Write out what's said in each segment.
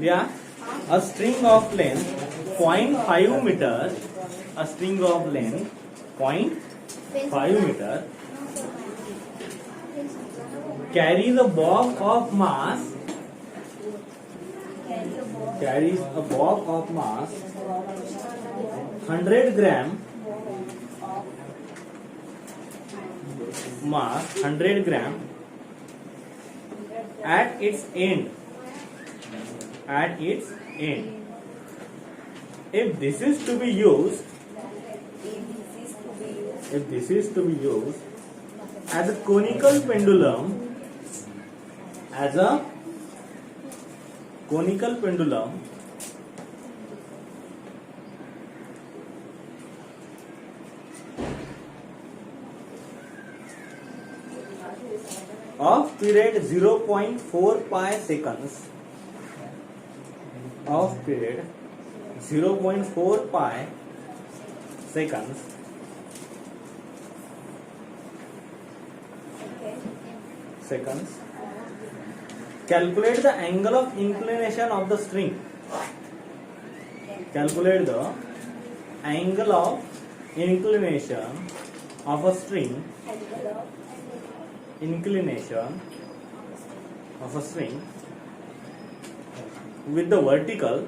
Yeah, a string of length 0.5 meter, a string of length 0.5 meter carries a block of mass 100 gram mass 100 gram at its end. If this is to be used as a conical pendulum of period 0.4 pi seconds, calculate the angle of inclination of the string. Calculate the angle of inclination of a string. With the vertical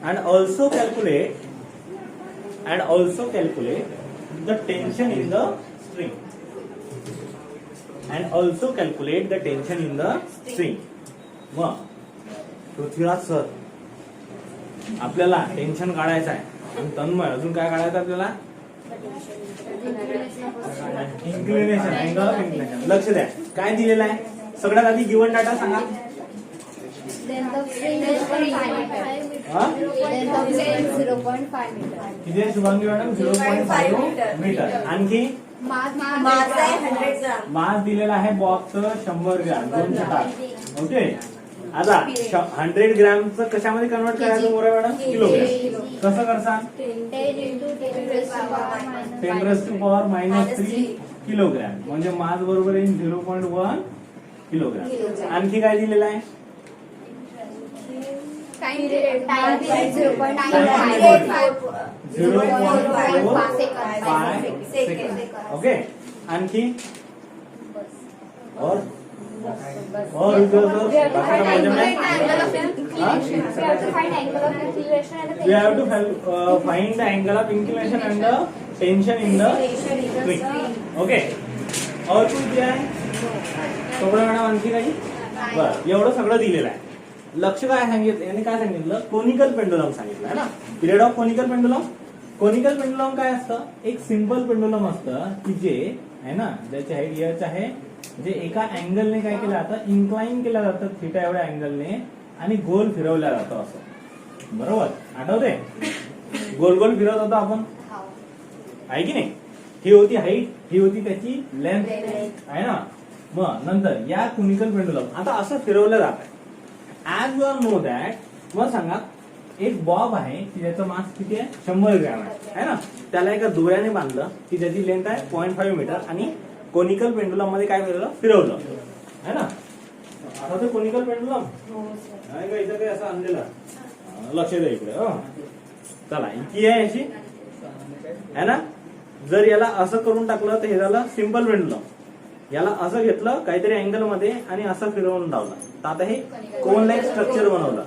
and also calculate the tension in the string. मग Prithviraj sir, आपल्याला tension काढायचं आहे आणि तन्मय अजून काय काढायचं आपल्याला? Inclination, angle of inclination. लक्ष द्या, काय दिलेलं आहे? सगळ्यात आधी गिवन डाटा सांगा. किती आहे शुभांगी मॅडम? 0.5 मीटर. आणखी मास दिलेला आहे बॉक्सचं 100 ग्रॅम, 2 तास. ओके, आता 100 ग्रॅमचं कशामध्ये कन्वर्ट करायचं मोरे मॅडम? किलोग्रॅम. कसं करसान? 10⁻³ किलोग्रॅम म्हणजे मास बरोबर येईल 0.1 किलोग्रॅम. आणखी काय दिलेलं आहे? ओके, आणखी और we have to find the angle of inclination and the tension in the string. Okay, और कुछ दिया है सगळं मॅडम? आणखी काही? बरं, एवढं सगळं दिलेलं आहे. लक्ष काय सांगितलं याने? काय सांगितलं? कोनिकल पेंडुलम सांगितलं आहे ना. Period of conical pendulum. Conical pendulum काय असतं? एक सिंपल पेंडुलम असतं की जे आहे ना, ज्याची हाईट एच आहे, जे एका अँगलने काय केलं जातं? इन्क्लाइन केलं जातं थिटा एवढ्या अँगलने आणि गोल फिरवल्या जातं असं. बरोबर, आठवते? गोल गोल फिरवत होतो आपण, आहे की नाही? ही होती हाईट, ही होती त्याची लेंथ, आहे ना. मग नंतर या कोनिकल पेंडुलम आता असं फिरवलं जात आहे. As you are know that, मग सांगा, एक बॉब आहे की ज्याचं मास किती आहे? 100 ग्रॅम आहे ना. त्याला एका दोऱ्याने बांधलं की ज्याची लेंथ आहे 0.5 मीटर आणि कोनिकल पेंडुलम मध्ये काय फिरवलं है ना. आता ते कोनिकल पेंडुलम आहे का इथं काही असं आणलेलं? लक्ष द्या इकडे. चला, इतकी आहे अशी है ना. जर याला असं करून टाकलं तर हे झालं सिंपल पेंडुलम. याला असं घेतलं काहीतरी अँगल मध्ये आणि असं फिरवून लावलं तर आता हे कोन लाईक स्ट्रक्चर बनवलं.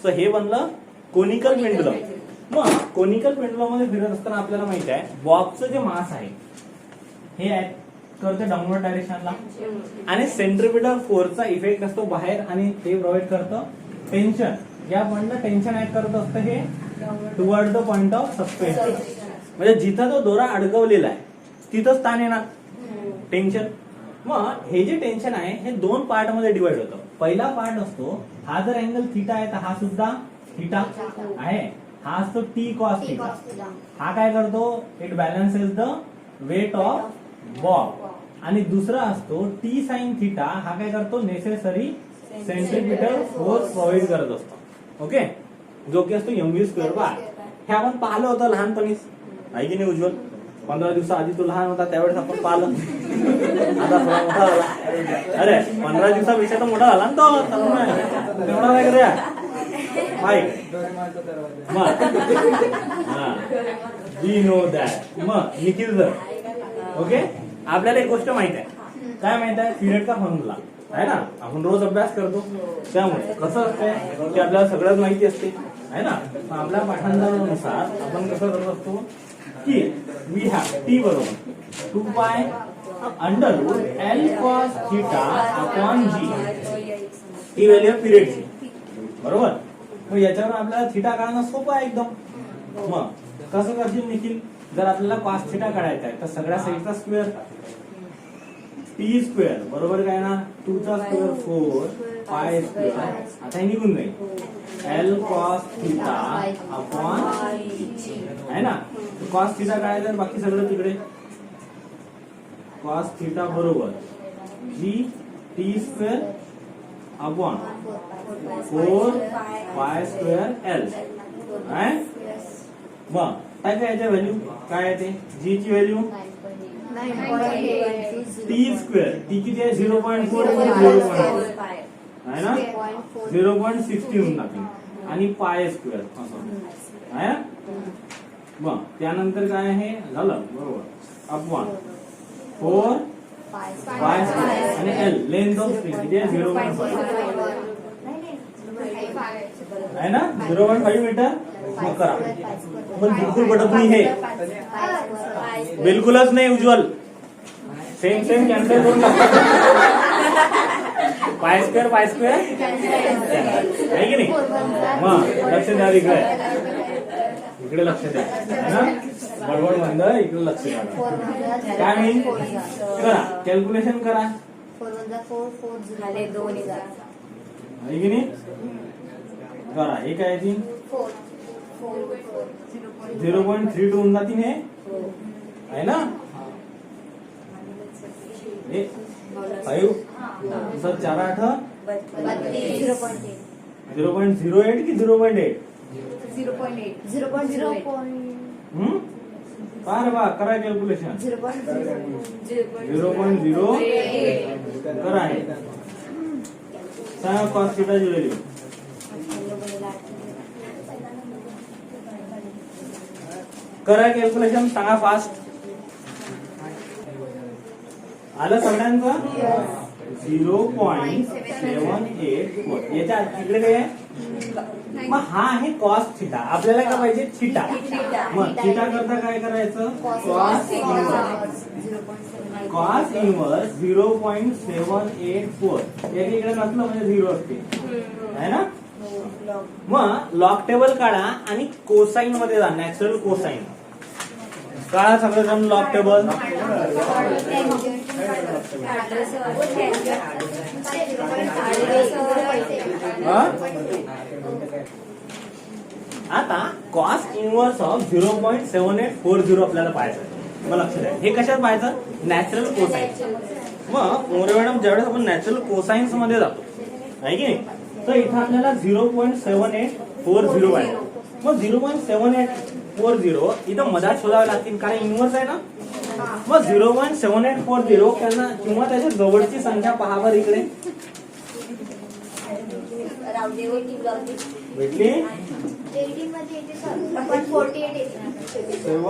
सो हे बनलं कोनिकल पेंडुलम. मग कोनिकल पेंडुलम मध्ये फिरत असताना आपल्याला माहिती आहे बॉक्सचं जे मास आहे हे आहे करते डाऊनवर्ड डायरेक्शनला आणि सेंट्रिपिटल फोर्सचा इफेक्ट असतो बाहेर आणि ते प्रोव्हाइड करतं टेन्शन. या पॉइंटला टेन्शन ऍक्ट करत असतं हे toward the point of suspension. म्हणजे जिथं तो दोरा अडकवलेला आहे तिथंच ताण येणार टेन्शन. मग हे जे टेन्शन आहे हे 2 पार्ट मध्ये डिवाइड होतं. पहिला पार्ट असतो हा जर अँगल थीटा आहे तर हा सुद्धा थीटा आहे. हा असतो टी कॉस थीटा. हा काय करतो? It balances the weight of bob. आणि दुसरा असतो टी साइन थीटा. हा काय करतो? नेसेसरी सेंट्रिपिटल फोर्स प्रोव्हाइड करत असतो. ओके, जो की असतो mv² बाय हे आपण पाहिलं होतं लहानपणीच, आहे की नाही उज्ज्वल? 15 दिवसाआधी तो लहान होता त्यावेळेस आपण पाहिलं. आता थोडा मोठा झाला. अरे 15 दिवसापेक्षा तर मोठा झाला ना तो. तेवढा नाही का वी नो दॅट. मग निखिल सर, ओके, आपल्याला एक गोष्ट माहित आहे. काय माहित आहे? पिरियडचा फॉर्म्युला आहे ना, आपण रोज अभ्यास करतो. त्यामुळे कसं असतंय की आपल्याला सगळंच माहिती असते, आहे ना. आपल्या पाठांतरानुसार आपण कसं करत असतो की वी हॅव टी बरोबर 2 pi under root L cos theta upon g, ती व्हॅल्यू पिरियडची, बरोबर. मग याच्यावर आपल्याला थीटा काढणं सोपं आहे एकदम. मग कसं करशील निखिल? जर आपल्याला कॉस थीटा काढायचा आहे तर सगळ्या साईडचा स्क्वेअर टी स्क्वेअर बरोबर काय ना, 2 चा स्क्वेअर 4 पाय स्क्वेअर. आता हे निघून जाईल एल कॉस थीटा अपॉन आहे ना. कॉस थीटा काढायचं बाकी सगळं तिकडे. कॉस थीटा बरोबर G T square upon 4 pi square L. मग काय काय याच्या व्हॅल्यू काय आहे? ते जी ची व्हॅल्यू टी स्क्वेअर, टी किती आहे? 0.4 आहे ना, 0.60 होऊन जाते. आणि पाय स्क्वेअर असं आहे. मग त्यानंतर काय आहे झालं बरोबर अपॉन 4 पाय स्क्वेअर आणि एल लेंथ ऑफ स्ट्रिंग किती आहे? 0.5 आहे ना, 0.5 मीटर. मग करा. पण बिलकुल पटत नाही हे, बिलकुलच नाही उज्ज्वल. सेम सेम कॅन्सल करून टाकतात. पाय स्क्वेअर आहे की नाही. मग लक्ष द्या इकडे, इकडे लक्ष द्या, है ना. बडबड बंद, इकडे लक्ष द्या. काय नाही करा, कॅल्क्युलेशन करा. 4 झाले 2 आहे की नाही. करा. हे काय ती 0.32 होऊन जाती हे, आहे ना. 5 सर 4 8 0.08 की 0.8? 0.8 पार बा करा कॅल्क्युलेशन. 0.08 करा. हे सांगा कॉस थीटाची व्हॅल्यू. करा कॅल्क्युलेशन, सांगा फास्ट. आलं सगळ्यांचं? 0.78. याच्या तिकडे काय आहे? मग हा आहे कॉस थीटा. आपल्याला काय पाहिजे? थीटा. मग थीटा करता काय करायचं? Cos inverse 0.784. याच्या इकडे नसलं म्हणजे 0 असते, आहे ना. मग लॉग टेबल काढा आणि कोसाइन मध्ये जा. नॅचरल कोसाइन काढा सगळेजण लॉग टेबल. आता कॉस इन्व्हर्स ऑफ 0.7840 आपल्याला पाहायचं. मग लक्ष द्या, हे कशात पाहायचं? Natural cosine. मग मोरे मॅडम ज्यावेळेस आपण नॅचरल कोसाइन्स मध्ये जातो, आहे की नाही, तर इथं आपल्याला 0.7840 आहे. मग 0.7840 इथं मधात शोधावे लागतील कारण इन्व्हर्स आहे ना. मग 0.7840 त्यांना किंवा त्याच्या जवळची संख्या पहा बरं इकडे. भेटली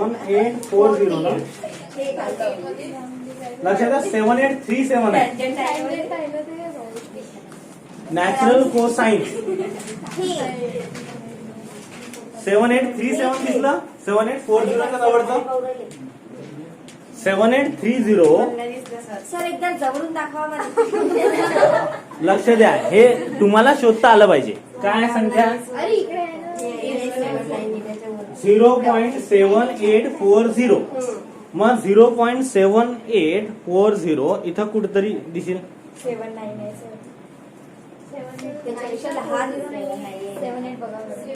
7840 लक्षात 7837 आहे. नॅचरल कोसाइन 7837 दिसलं. 7840 का जवळचं 7830. सर एकदा जवळून दाखवा मला. लक्ष द्या, हे तुम्हाला शोधता आलं पाहिजे. काय संख्या? 0.7840. मग 0.7840 इथं कुठेतरी दिसेल. 7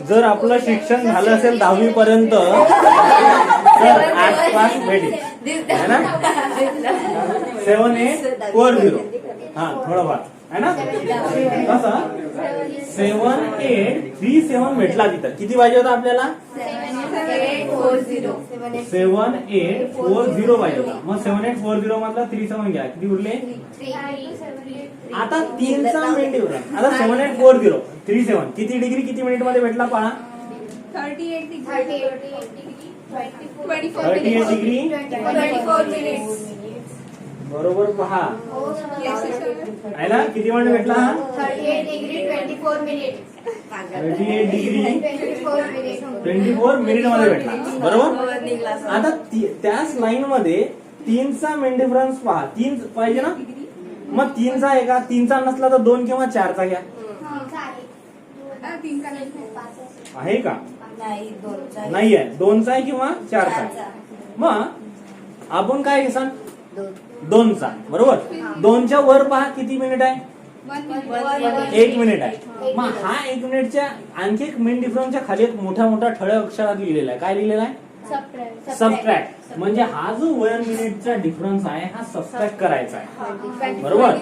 जर आपलं शिक्षण झालं असेल 10वी पर्यंत तर आसपास भेटेल, है ना. 7840 हा थोडंफार है ना. कसं 7837 भेटला तिथं. किती पाहिजे होता आपल्याला? 7840 पाहिजे होता. मग 7840 मधला 37 घ्या, किती उरले? आता 3चा मेन डिफरन्स. आता 7840 37 किती डिग्री किती मिनिट मध्ये भेटला पहा. 38 38 डिग्री 24 minutes. बरोबर पहा. Yes, sir. आहे ना, किती मिनिट भेटला हा? 38 degree 24 minute 38 degree 24 minute 24 minute मध्ये भेटला. बरोबर. आता त्याच लाईन मध्ये 3चा मेन डिफरन्स पहा. 3 पाहिजे ना, मग 3चा आहे का? 3चा नसला तर 2 किंवा 4चा घ्या. 3 का नाही. आहे का? नाही 2चा नाही आहे. 2चा आहे किंवा 4चा आहे. मग आपण काय घेसान? 2चा. बरोबर. 2च्या वर पहा किती मिनिट आहे? 1 minute. 1 मिनिट आहे. मग हा 1 मिनिटच्या आणखी एक मेन डिफरन्सच्या खाली एक मोठ्या मोठ्या ठळक अक्षरात लिहिलेला आहे. काय लिहिलेला आहे? सबट्रॅक्ट. म्हणजे हा जो 1 मिनिटचा डिफरन्स आहे हा सबट्रॅक्ट करायचा आहे. बरोबर.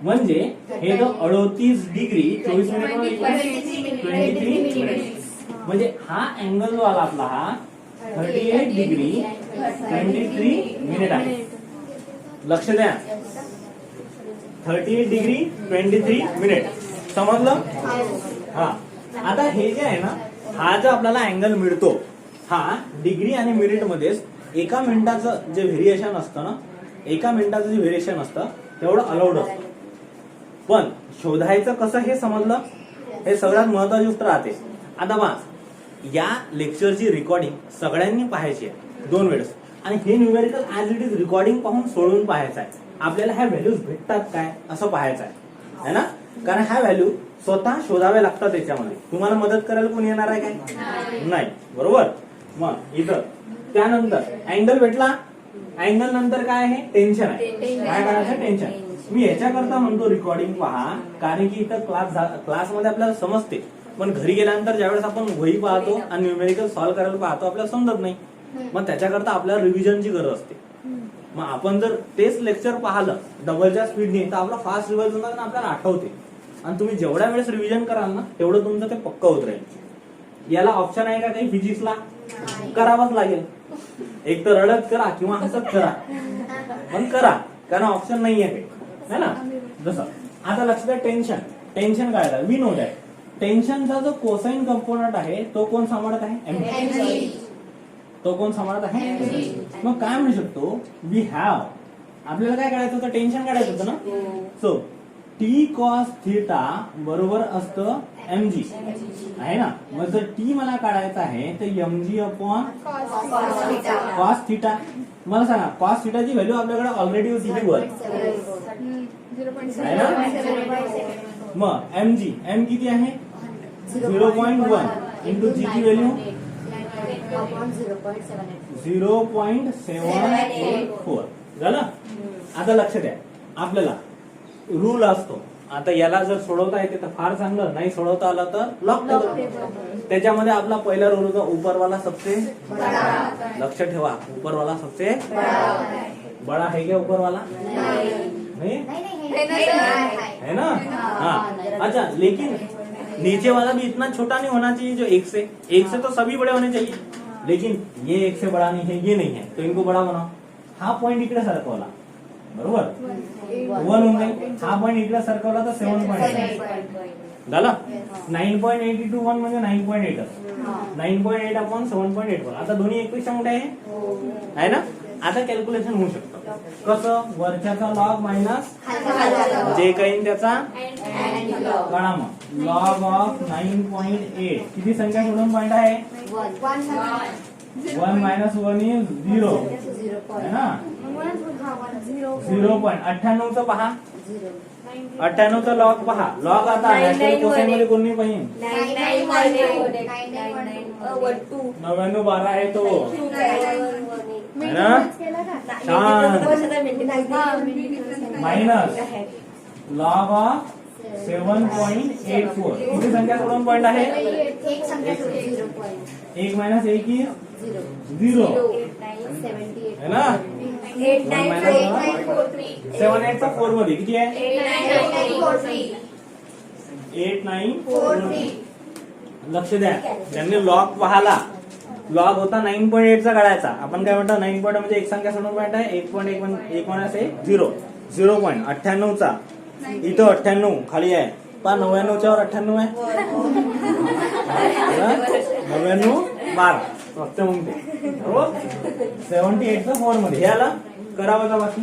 म्हणजे हे जो 38 डिग्री 24 मिनिट 23 मिनिट. म्हणजे हा अँगल जो आला आपला हा 38 डिग्री 23 मिनिट आहे. लक्ष द्या. 38 डिग्री 23 मिनिट. समजलं? हा. आता हे जे आहे ना, हा जो आपल्याला अँगल मिळतो हा डिग्री आणि मिनिट मध्येच एका मिनिटाचं जे व्हेरिएशन असतं ना, एका मिनिटाचं जे व्हेरिएशन असतं तेवढं अलाउड असतं. पण शोधायचं कसं हे समजलं? हे सगळ्यात महत्वाची गोष्ट राहते. आता बा या लेक्चरची रेकॉर्डिंग सगळ्यांनी पाहायची आहे 2 वेळेस. आणि हे numerical as it is recording पाहून सोडवून पाहायचं आहे. आपल्याला ह्या व्हॅल्यूज भेटतात काय असं पाहायचं आहे ना. कारण ह्या व्हॅल्यू स्वतः शोधाव्या लागतात. त्याच्यामध्ये तुम्हाला मदत करायला कोणी येणार आहे काय? नाही. बरोबर. मग इथं त्यानंतर अँगल भेटला. अँगल नंतर काय आहे? टेन्शन आहे. काय करायचं? टेन्शन. मी ह्याच्याकरता म्हणतो रेकॉर्डिंग पहा, कारण की इथं क्लासमध्ये आपल्याला समजते, पण घरी गेल्यानंतर ज्यावेळेस आपण वही पाहतो आणि न्यूमेरिकल सॉल्व्ह करायला पाहतो आपल्याला समजत नाही. मग त्याच्याकरता आपल्याला रिव्हिजनची गरज असते. मग आपण जर तेच लेक्चर पाहिलं डबलच्या स्पीडने तर आपला फास्ट रिव्हाइज होणार आणि आपल्याला आठवते. आणि तुम्ही जेवढ्या वेळेस रिव्हिजन कराल ना तेवढं तुमचं ते पक्क होत राहील. याला ऑप्शन आहे का काही फिजिक्सला? करावंच लागेल. एक तर रडत करा किंवा हसत करा, पण करा, कारण ऑप्शन नाही आहे काही, है ना. जसं आता लक्ष द्या. टेन्शन. टेन्शन काय आहे? वी नो दॅट टेन्शनचा जो कोसाइन कंपोनंट आहे तो कोण सांभाळत आहे? एमजी. तो कोण सांभाळत आहे? मग काय म्हणू शकतो? We have. आपल्याला काय काढायचं होतं? टेन्शन काढायचं होतं ना. सो टी कॉस थिटा बरोबर असतं एमजी, आहे ना. मग जर टी मला काढायचं आहे तर एमजी अपॉन कॉस थिटा. मला सांगा कॉस थिटाची व्हॅल्यू आपल्याकडे ऑलरेडी होती ही वर, आहे ना. मग एमजी एम किती आहे? 0.1 इंटू जी ची व्हॅल्यू 0.784 झालं. आता लक्ष द्या. आपल्याला रूल असतो. आता याला जर सोडवता येते तर फार चांगलं, नाही सोडवता आलं तर लॉक टेबल. त्याच्यामध्ये आपला पहिला रूल होता उपरवाला सबसे लक्ष ठेवा. उपरवाला सबसे बडा है क्या? उपरवाला नहीं है ना. हाँ. अच्छा, लेकिन नीचे वाला भी इतना छोटा नहीं होना चाहिए जो एक से तो सभी बड़े होने चाहिए. लेकिन ये एक से बड़ा नहीं है, ये नहीं है, तो इनको बड़ा बनाओ. हा पॉइंट इकडे सरकवला. बरोबर. 1 होऊन जाईल. हा पॉइंट इकडे सरकवला तर 7.8 झाला. 9.82 1 म्हणजे 9.8. 9.8 अपॉन 7.81. आता दोन्ही एकपेक्षा मोठे आहे ना. आता कॅल्क्युलेशन होऊ शकतं. कसं? वरच्याचा लॉग मायनस जे काही त्याचा काढा. मग लॉग ऑफ 9.8 किती संख्या सोडून पॉइंट आहे? 1 मायनस 1 इज 0, है ना. 0.98 चा पहा. 98 चा लॉग पहा. लॉग आता कोसाइन मध्ये कोणी पाहिजे? 99 12 आहे तो, है ना. छान. मायनस लॉग ऑफ 7.84 किती संख्या सोडून पॉइंट आहे? 1 मायनस 1 इज 0, है ना. 7 चा 4 मध्ये किती आहे? 8943. लक्ष द्या. ज्यांनी लॉग पाहाला लॉग होता 9.8 चा काढायचा. आपण काय म्हणतो 9 पॉईंट म्हणजे एक संख्या सोडून पॉईंट आहे 1.1 असे 0.98 चा इथं 98 खाली आहे पा 99 वर 98 आहे 99 12 फक्त मग ते बरोबर 78 चा 4 मध्ये हे आला करावं का बाकी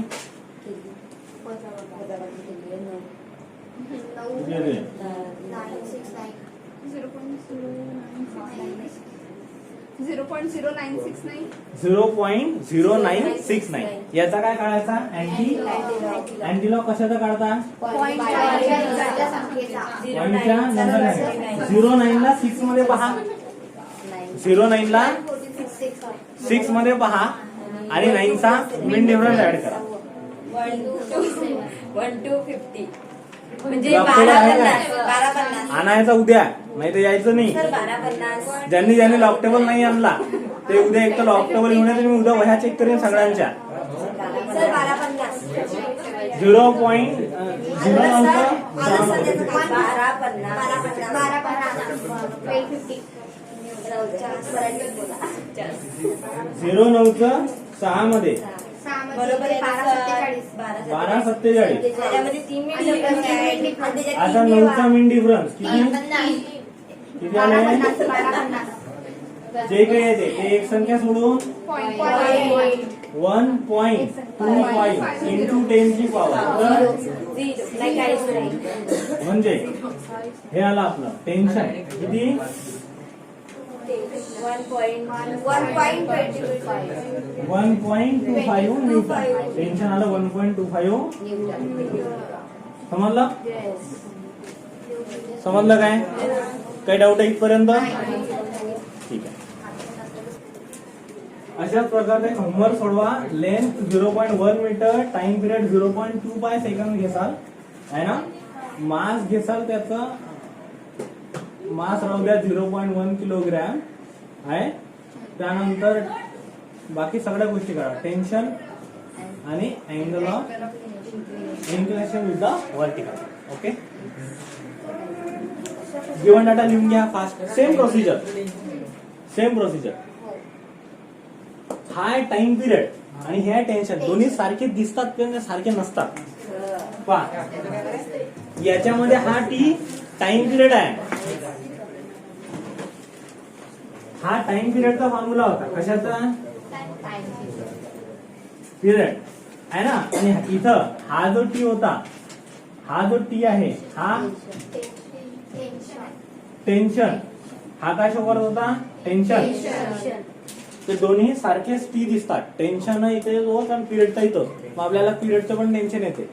झिरो पॉईंट 0969 0.0969 याचा काय काढायचा अँटी लॉग कशाचा काढता पॉईंटच्या नंतर 09 ला 6 मध्ये पहा 09 ला 6 मध्ये पहा आणि 9 चा मिन डिफरन्स ऍड करा 1250 म्हणजे लॉकटेबल आहे काय? 1250 आणायचा उद्या नाही तर यायचं नाही. सर 1250 ज्यांनी लॉकटेबल नाही आणला ते उद्या एक तर लॉकटेबल घेऊन येते मी उद्या वह्या चेक करेन सगळ्यांच्या सर 1250 09चं 6 मध्ये बरोबर आहे 1247 त्याच्यामध्ये 3 मिनिट आता 9चा मिन डिफरन्स किती आले जे काही आहे ते एक संख्या सोडून 1.25 इंटू 10 ची पॉवर म्हणजे हे आलं आपलं टेन्शन किती 1.25 न्यूटन टेन्शन आलं 1.25 समजलं काय काही डाऊट आहे इथपर्यंत ठीक आहे. अशाच प्रकारे होमवर्क सोडवा लेंथ 0.1 मीटर टाइम पिरियड 0.2 पाय सेकंद घेसाल आहे ना मास घेसाल त्याचा मास राहू द्या 0.1 किलोग्रॅम आहे त्यानंतर बाकी सगळ्या गोष्टी करा टेन्शन आणि angle of inclination with the vertical okay given data लिहून घ्या फास्ट सेम प्रोसिजर हाय टाइम पिरियड आणि हे टेन्शन दोन्ही सारखे दिसतात पण सारखे नसतात पहा याच्यामध्ये हा टी टाइम पिरियड आहे हा टाइम पिरियडचा फॉर्म्युला होता कशाचा पिरियड आहे ना आणि इथं हा जो टी होता हा जो टी आहे हा टेन्शन हा काय शोधत होता टेन्शन ते दोन्ही सारखेच टी दिसतात टेन्शन इथे होत आणि पिरियडचा इथं मग आपल्याला पिरियडचं पण टेन्शन येते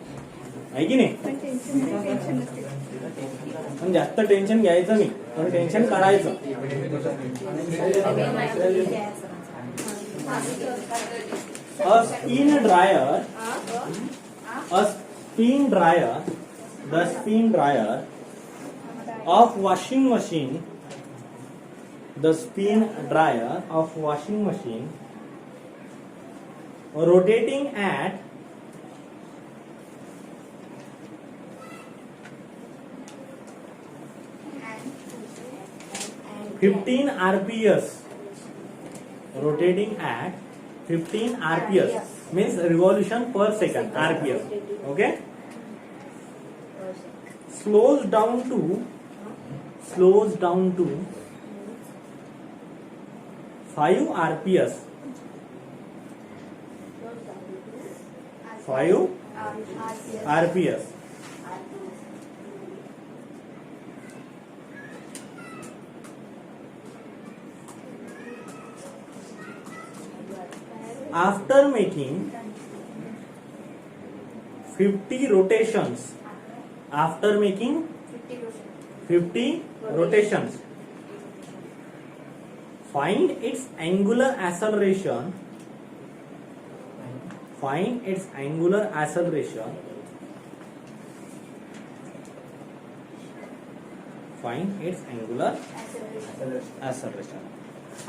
आहे की नाही पण जास्त टेन्शन घ्यायचं नाही पण टेन्शन काढायचं A spin dryer, the spin dryer of washing machine, rotating at 15 RPS, rotating at 15 RPS means revolution per second RPS. Okay, slows down to 5 RPS. 5 RPS. After making 50 rotations, find its angular acceleration.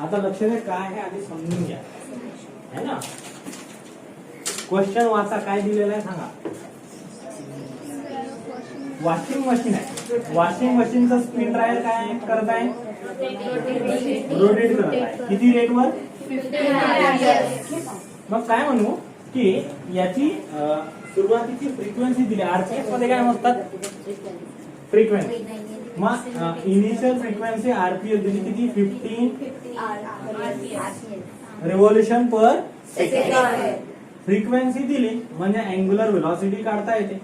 आता लक्ष द्या काय आहे आधी समजून घ्या है ना क्वेश्चन वाचा काय दिलेलं आहे सांगा वॉशिंग मशीन आहे, वॉशिंग मशीनचं स्पिन ड्रायर काय करत आहे, रोटेट करत आहे. किती रेटवर? 15 मग काय म्हणू की याची सुरुवातीची फ्रिक्वेन्सी दिली आरपीएस मध्ये काय म्हणतात, फ्रिक्वेन्सी. मग इनिशियल फ्रिक्वेन्सी आरपीएस दिली किती, 15 रिव्होल्यूशन पर सेकंड. फ्रिक्वेन्सी दिली म्हणजे अँग्युलर व्हेलॉसिटी काढता येते.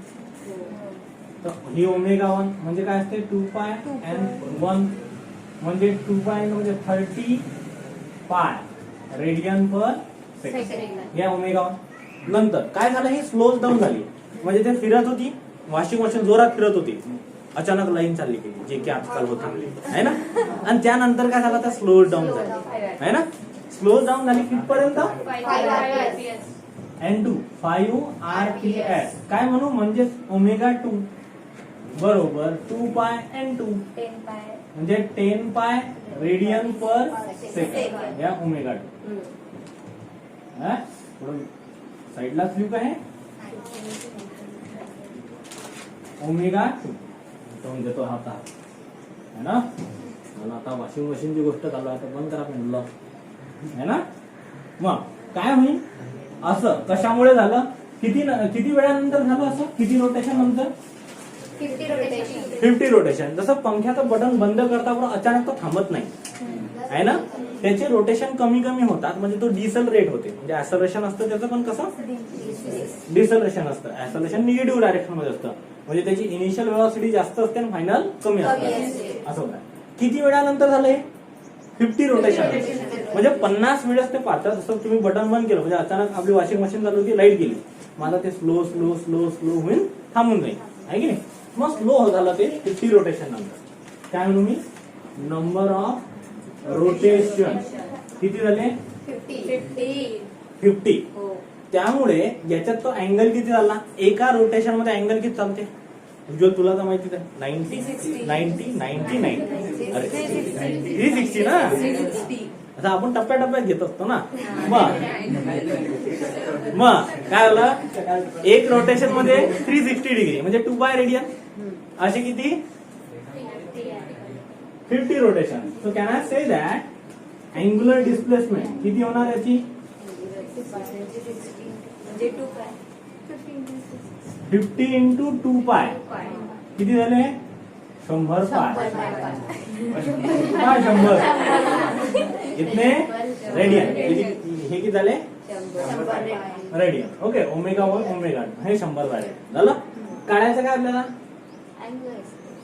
तर ही ओमेगा 1 म्हणजे काय असते, 2 पाय and 1 म्हणजे 2 पाय म्हणजे 30 पाय रेडियन पर सेकंड. या ओमेगा 1 नंतर काय झालं, ही स्लो डाऊन झाली. म्हणजे ते फिरत होती, वॉशिंग मशीन जोरात फिरत होती, अचानक लाईन चालली गेली, जे की आजकाल होत आहे ना. आणि त्यानंतर काय झालं, त्या स्लो डाऊन झाली आहे ना. स्लो डाऊन झाली कितपर्यंत, 5 N2 5 RPS. काय म्हणू म्हणजे ओमेगा 2 बरोबर 2 पाय N2 म्हणजे 10 पाय रेडियन पर सेकंड. या ओमेगा 2 साइडला स्लीप आहे ओमेगा 2. तो देतो हा आता है ना. मला आता वॉशिंग मशीनची गोष्ट चालू आहे, तर बंद करा म्हणलं है ना. मग काय होईल असं, कशामुळे झालं, किती वेळानंतर झालं असं, किती रोटेशन नंतर, 50 रोटेशन. जसं पंख्याचं बटन बंद करता बरोबर अचानक तो थांबत नाही आहे ना, त्याचे रोटेशन कमी कमी होतात म्हणजे तो डिसलरेट होते. म्हणजे ऍसलरेशन असतं त्याचं, पण कसं डिसलरेशन असतं. ऍसलरेशन निगेटिव्ह डायरेक्शन मध्ये असतं, म्हणजे त्याची इनिशियल वेलॉसिटी जास्त असते आणि फायनल कमी असते असं होतं. किती वेळानंतर झालंय, 50 रोटेशन म्हणजे 50 वेळेस ते पाहतात. जसं तुम्ही बटन बंद केलं म्हणजे अचानक आपली वॉशिंग मशीन चालू होती, लाईट गेली, माझा ते स्लो स्लो स्लो स्लो होईल, थांबून जाईल आहे की नाही. मग स्लो झालं ते 50 रोटेशन नंतर. काय म्हणू मी, नंबर ऑफ रोटेशन किती झाले, 50. त्यामुळे याच्यात तो अँगल किती झाला, एका रोटेशन मध्ये अँगल किती चालते, जो तुला तर माहितीच आहे, 90 90 90 90 अरे 360 ना. आता आपण टप्प्याटप्प्यात घेत असतो ना. मग काय झालं, एक रोटेशन मध्ये 360 डिग्री म्हणजे 2 पाय रेडियन, असे किती 50 rotation. So can I say that angular displacement किती होणार याची, 50 into 2 पाय किती झाले, 100 पाय. काय 100 इतने रेडियन, हे किती झाले रेडियन. ओके, ओमेगा 1 ओमेगा 2 हे 100 झाले. झालं. काढायचं काय आपल्याला,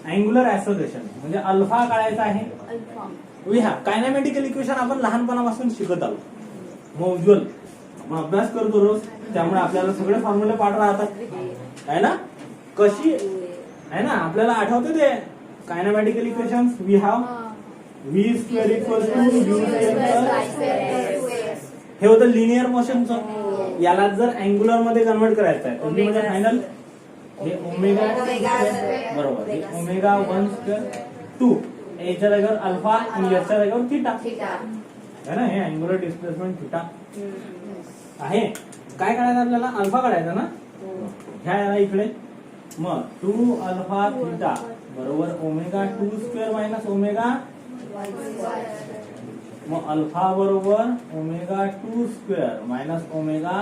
अँग्युलर ऍसोसिएशन म्हणजे अल्फा काढायचा आहे. हा कायनेमॅटिकल इक्वेशन आपण लहानपणापासून शिकत आलो, मौज्वल आपण अभ्यास करतो रोज, त्यामुळे आपल्याला सगळे फॉर्म्युले पाठ राहतात आहे ना. कशी आहे ना, आपल्याला आठवते ते kinematical equation, we have v square equals to u square. हे होतं लिनियर मोशनचं. याला जर अँग्युलर मध्ये कन्वर्ट करायचं आहे म्हणजे फायनल हे ओमेगा बरोबर, हे ओमेगा 1 स्क्वेअर 2 याच्या जागेवर अल्फा आणि याच्या जागेवर थीटा है ना. हे अँग्युलर डिस्प्लेसमेंट थीटा आहे. काय करायचं आपल्याला, अल्फा काढायचा ना, ह्या याला इकडे. मग 2 अल्फा थीटा बरोबर ओमेगा 2 स्क्वेअर मायनस ओमेगा, मग अल्फा बरोबर omega 2 square minus omega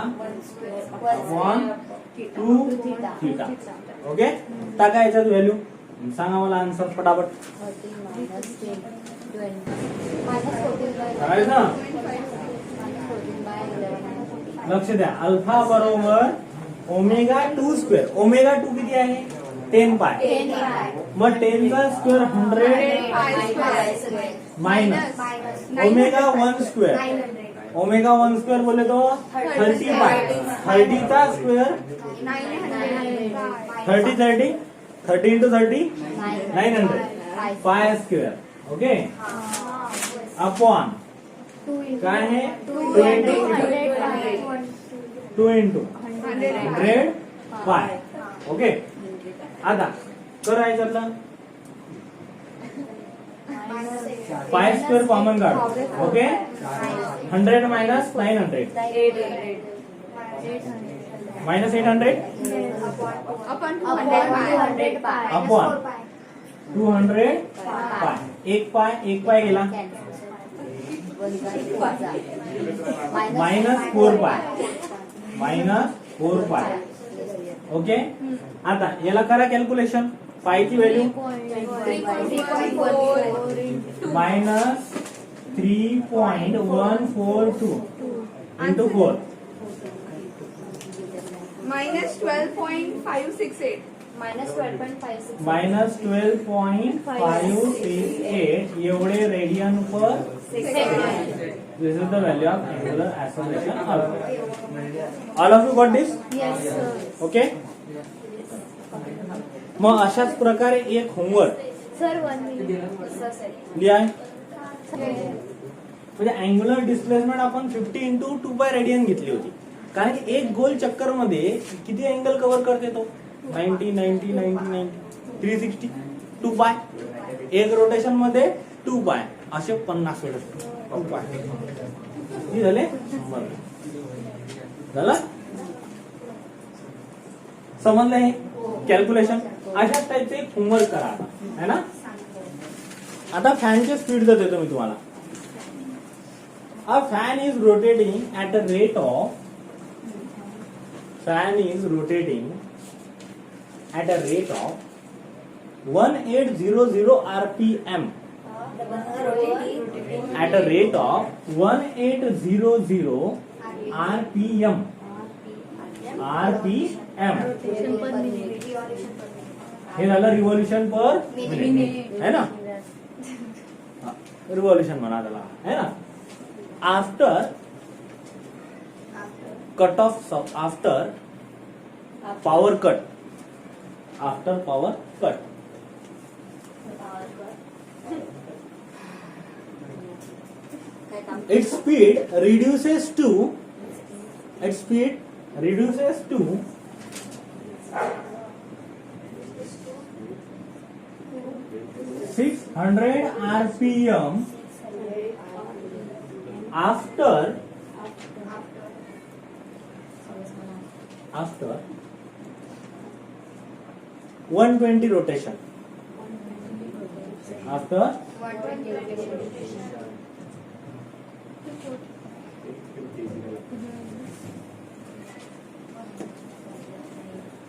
1/2 theta. Okay, टाका याच्यात व्हॅल्यू, सांगा मला आन्सर पटापट. करायचं, लक्ष द्या. अल्फा बरोबर ओमेगा 2 स्क्वेअर, ओमेगा 2 किती आहे, 10 पाय. मग 10 चा square 100 minus omega 1 square, omega 1 square बोले तो 30 पाय. 30 चा square 30 into 30 900 pi square. Okay, upon काय आहे 2 इंटू 100 पाय. ओके, आता करायचं पाय स्क्वेअर कॉमन काढ. Okay, 100 minus 900 minus 800 Upon Upon 200 pi. Upon 200 पाय. एक पाय गेला मायनस 4 पाय. ओके. आता याला करा कॅल्क्युलेशन. पायची value 3.4 minus 3.142 into 4 minus 12.568. minus 12.56. Minus 12.568 एवढे radian per Second. This is the value of angular acceleration. All of you got this. Yes, sir. Okay. मग अशाच प्रकारे एक homework Sir, 1 minute. Sir, sir. लिहा. म्हणजे अँग्युलर डिस्प्लेसमेंट आपण 50 into 2 pi radian घेतली होती. कारण की एक गोल चक्कर मध्ये किती अँगल कव्हर करते तो 90 90 90 90 360 2 पाय. एक रोटेशन मध्ये 2 पाय असे 50 वेळ झाले. झालं समजलं हे कॅल्क्युलेशन. अशा टाईपचे होमवर्क करा आता है ना. आता फॅनचे स्पीड देतो मी तुम्हाला. A fan is rotating at a rate of fan is rotating at a rate of 1800 rpm. At a rate of 1800 rpm. हे झालं रिव्होल्यूशन पर मिनिट है ना. रिव्होल्यूशन म्हणा त्याला है ना. After cut off after power cut its speed reduces to 600 rpm after 120 rotation. After 120 rotation.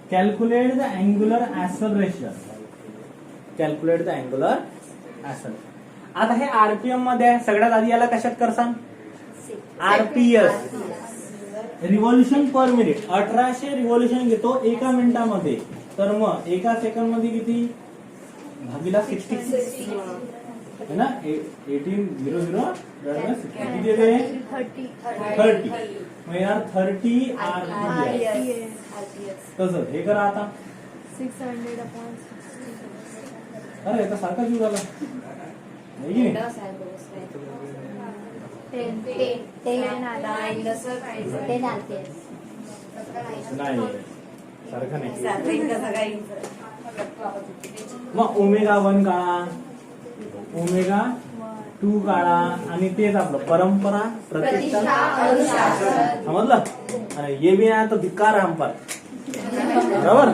calculate the angular acceleration. आता हे आरपीएम मध्ये आहे. सगळ्यात आधी याला कशात करसान RPS revolution per minute. 1800 revolution घेतो एका मिनिटामध्ये. तर मग एका सेकंड मध्ये किती भागीला 60 है ना. 1800 किती येते 30. मग यार 30 आरपीएस. तसं हे करा आता. 600 upon 60. अरे आता सारखा जीव झाला आहे की नाही. 10 नाही सारखं नाही. मग ओमेगा 1 काढा, ओमेगा 2 काढा आणि तेच आपलं परंपरा प्रतिष्ठा समजलं. ये भी आहे तो धिक्कार हम पर. बरोबर.